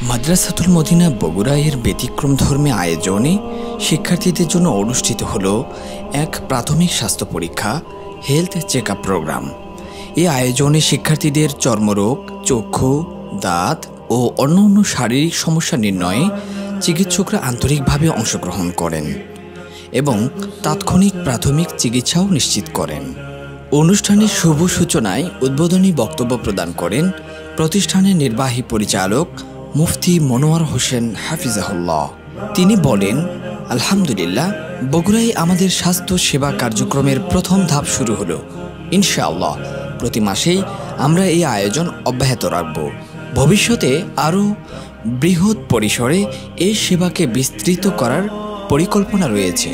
মাদ্রাসাতুল Medina Bogura এর ব্যতিক্রমধর্মী আয়োজনে শিক্ষার্থীদের জন্য অনুষ্ঠিত হলো এক প্রাথমিক স্বাস্থ্য পরীক্ষা হেলথ চেক আপ প্রোগ্রাম। এই আয়োজনে শিক্ষার্থীদের চর্মরোগ, চক্ষু, দাঁত ও অন্যান্য শারীরিক সমস্যা নির্ণয়ে চিকিৎসকরা আন্তরিকভাবে অংশগ্রহণ করেন এবং তাৎক্ষণিক প্রাথমিক চিকিৎসাও নিশ্চিত করেন। অনুষ্ঠানের শুভ সূচনায় উদ্বোধনী বক্তব্য প্রদান করেন প্রতিষ্ঠানের নির্বাহী পরিচালক মুফতি মনোয়ার হোসেন হাফিজাহুল্লাহ। তিনি বলেন, আলহামদুলিল্লাহ, বগুড়ায় আমাদের স্বাস্থ্য সেবা কার্যক্রমের প্রথম ধাপ শুরু হলো। ইনশাআল্লাহ প্রতি মাসেই আমরা এই আয়োজন অব্যাহত রাখব। ভবিষ্যতে আরও বৃহৎ পরিসরে এই সেবাকে বিস্তৃত করার পরিকল্পনা রয়েছে।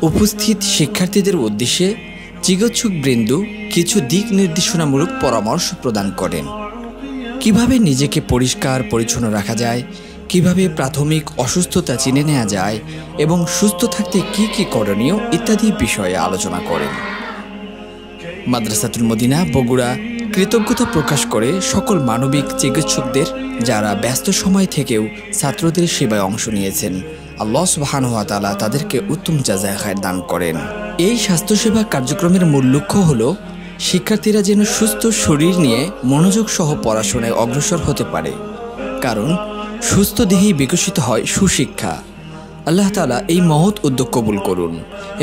উপস্থিত শিক্ষার্থীদের উদ্দেশ্যে চিকিৎসকবৃন্দ কিছু দিক নির্দেশনামূলক পরামর্শ প্রদান করেন। কিভাবে নিজেকে পরিষ্কার পরিচ্ছন্ন রাখা যায়, কিভাবে প্রাথমিক অসুস্থতা চিনে নেওয়া যায় এবং সুস্থ থাকতে কি কি করণীয় ইত্যাদি বিষয়ে আলোচনা করেন। মাদ্রাসাতুল মদিনা বগুড়া কৃতজ্ঞতা প্রকাশ করে সকল মানবিক চিকিৎসকদের, যারা ব্যস্ত সময় থেকেও ছাত্রদের সেবায় অংশ নিয়েছেন। আল্লাহ সুবহানাহু ওয়া তাআলা তাদেরকে উত্তম জাযায়ে খায়র দান করেন। এই স্বাস্থ্যসেবা কার্যক্রমের মূল লক্ষ্য হলো শিক্ষার্থীরা যেন সুস্থ শরীর নিয়ে মনোযোগ সহ পড়াশোনায় অগ্রসর হতে পারে, কারণ সুস্থ দেহেই বিকশিত হয় সুশিক্ষা। আল্লাহ তাআলা এই মহৎ উদ্যোগ কবুল করুন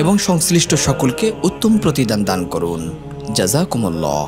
এবং সংশ্লিষ্ট সকলকে উত্তম প্রতিদান দান করুন। জাযাকুমুল্লাহ।